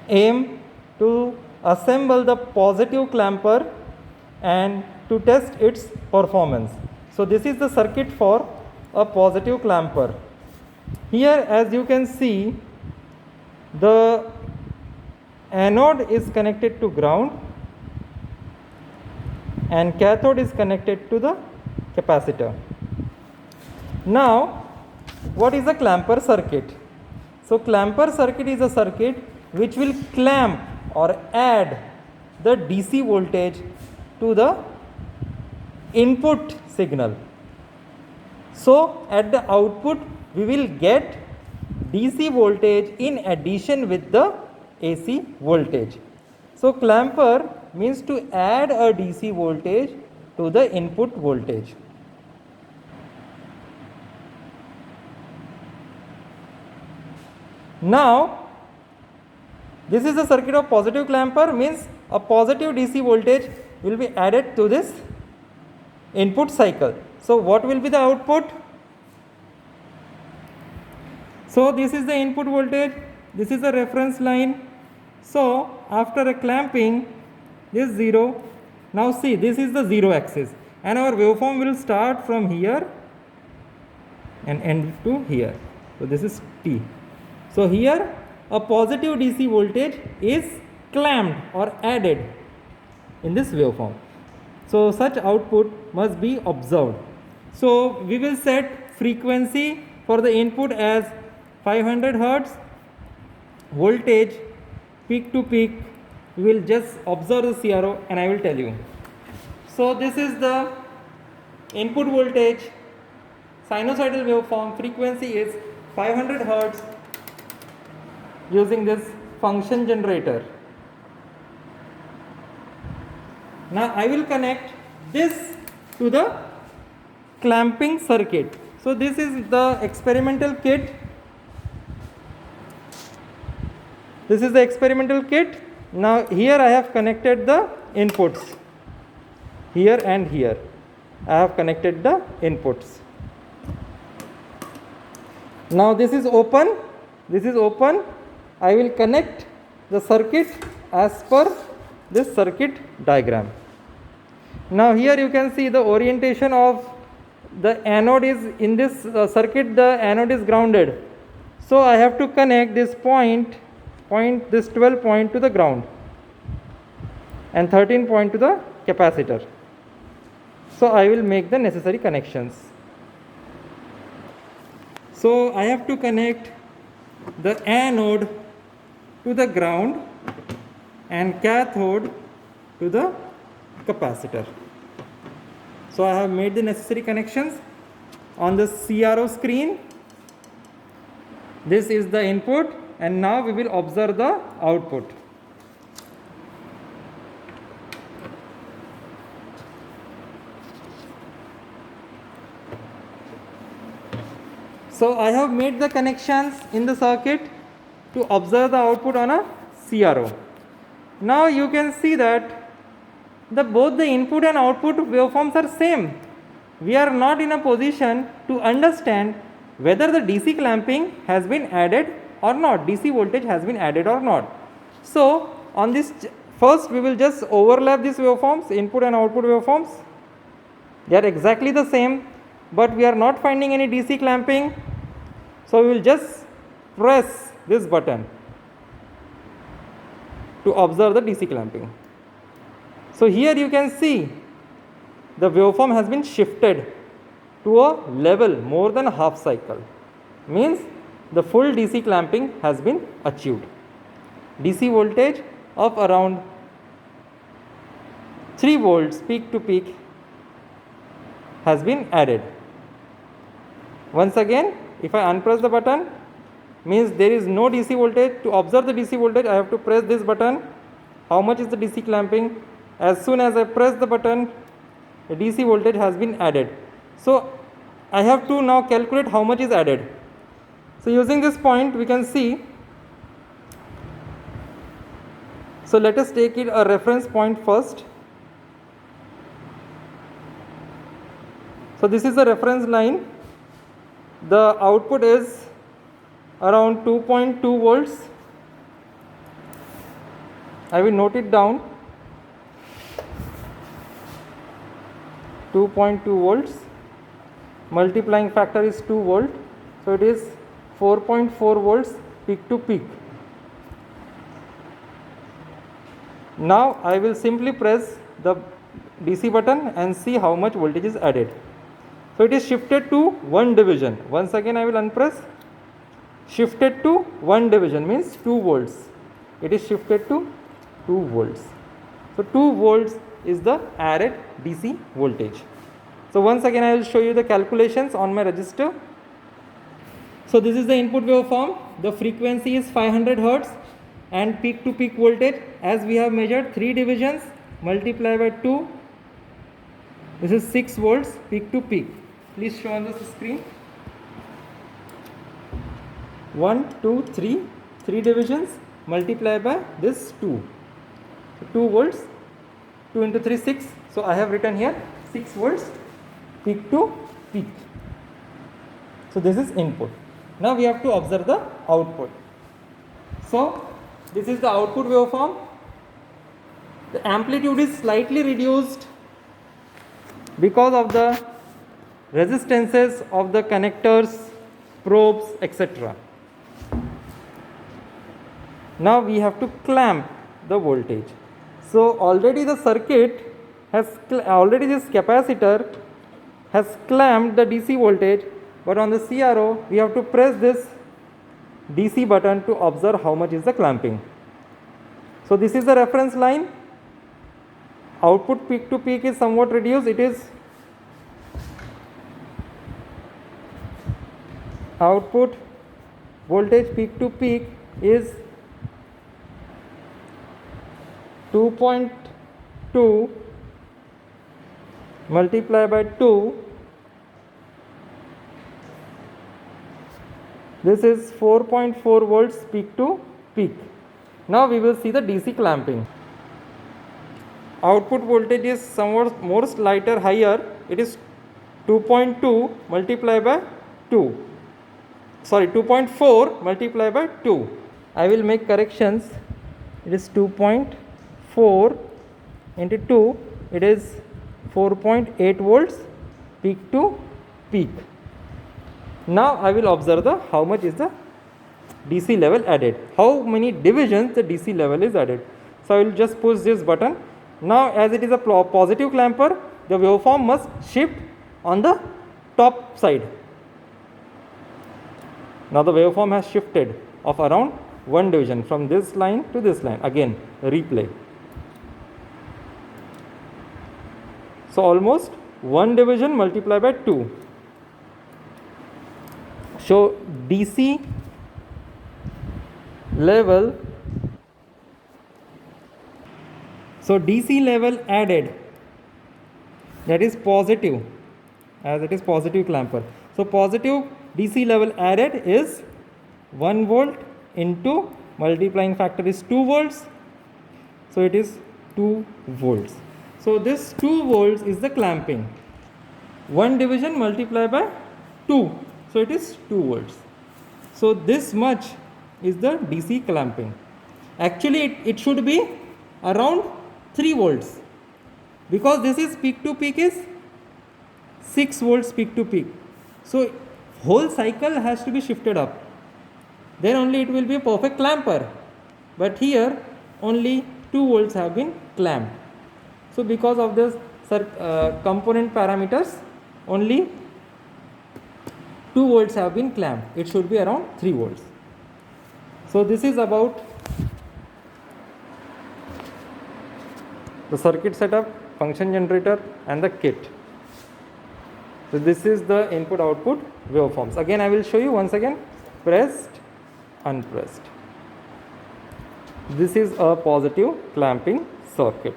aim to assemble the positive clamper and to test its performance. So this is the circuit for a positive clamper. Here, as you can see, the anode is connected to ground and cathode is connected to the capacitor. Now, what is a clamper circuit? So clamper circuit is a circuit which will clamp or add the DC voltage to the input signal. So at the output we will get DC voltage in addition with the AC voltage. So clamper means to add a DC voltage to the input voltage. Now, this is a circuit of positive clamper, means a positive DC voltage will be added to this input cycle. So what will be the output? So this is the input voltage, this is the reference line. So after a clamping, this 0. Now see, this is the 0 axis and our waveform will start from here and end to here. So this is T. So here a positive DC voltage is clamped or added in this waveform. So such output must be observed. So we will set frequency for the input as 500 Hertz, voltage peak to peak. We will just observe the CRO and I will tell you. So this is the input voltage, sinusoidal waveform, frequency is 500 Hertz using this function generator. Now I will connect this to the clamping circuit. So this is the experimental kit. This is the experimental kit. Now here I have connected the inputs. Here and here I have connected the inputs. Now this is open. This is open. I will connect the circuit as per this circuit diagram. Now here you can see the orientation of the anode is in this circuit, the anode is grounded. So I have to connect this this 12 point to the ground and 13 point to the capacitor. So I will make the necessary connections. So I have to connect the anode to the ground and cathode to the capacitor. So I have made the necessary connections on the CRO screen. This is the input and now we will observe the output. So I have made the connections in the circuit to observe the output on a CRO. Now you can see that both the input and output waveforms are same. We are not in a position to understand whether the DC clamping has been added or not, DC voltage has been added or not. So on this first we will just overlap these waveforms, input and output waveforms. They are exactly the same, but we are not finding any DC clamping. So we will just press this button to observe the DC clamping. So here you can see the waveform has been shifted to a level more than a half cycle, means the full DC clamping has been achieved. DC voltage of around 3 volts peak to peak has been added. Once again, if I unpress the button, means there is no DC voltage. To observe the DC voltage, I have to press this button. How much is the DC clamping? As soon as I press the button, the DC voltage has been added. So I have to now calculate how much is added. So using this point we can see. So let us take it a reference point first. So this is the reference line. The output is around 2.2 volts I will note it down. 2.2 volts, multiplying factor is 2 volt, so it is 4.4 volts peak to peak. Now I will simply press the DC button and see how much voltage is added. So it is shifted to 1 division. Once again I will unpress. Shifted to 1 division means 2 volts. It is shifted to 2 volts. So 2 volts is the added DC voltage. So once again I will show you the calculations on my register. So this is the input waveform. The frequency is 500 Hertz and peak to peak voltage, as we have measured 3 divisions, multiply by 2. This is 6 volts peak to peak. Please show on the screen. 1, 2, 3. 3 divisions, multiply by this 2. 2 volts, 2 into 3, 6. So I have written here 6 volts peak to peak. So this is input. Now we have to observe the output. So this is the output waveform. The amplitude is slightly reduced because of the resistances of the connectors, probes, etc. Now we have to clamp the voltage. So already the circuit has, already this capacitor has clamped the DC voltage, but on the CRO we have to press this DC button to observe how much is the clamping. So this is the reference line. Output peak to peak is somewhat reduced. It is output voltage peak to peak is 2.2 multiply by 2. This is 4.4 volts peak to peak. Now we will see the DC clamping. Output voltage is somewhat more slighter higher. It is 2.2 multiply by 2. Sorry, 2.4 multiply by 2. I will make corrections. It is 2.4 into 2. It is 4.8 volts peak to peak. Now I will observe the how much is the DC level added. How many divisions the DC level is added. So I will just push this button. Now as it is a positive clamper, the waveform must shift on the top side. Now the waveform has shifted of around 1 division from this line to this line. Again replay. So almost 1 division multiplied by 2. So DC level, so DC level added, that is positive, as it is positive clamper. So positive DC level added is 1 volt into multiplying factor is 2 volts. So it is 2 volts. So this 2 volts is the clamping. 1 division multiplied by 2. So it is 2 volts. So this much is the DC clamping. Actually it should be around 3 volts. Because this is peak to peak is 6 volts peak to peak. So whole cycle has to be shifted up. Then only it will be a perfect clamper. But here only 2 volts have been clamped. So because of this component parameters, only 2 volts have been clamped. It should be around 3 volts. So this is about the circuit setup, function generator and the kit. So this is the input output waveforms. Again I will show you once again, pressed, unpressed. This is a positive clamping circuit.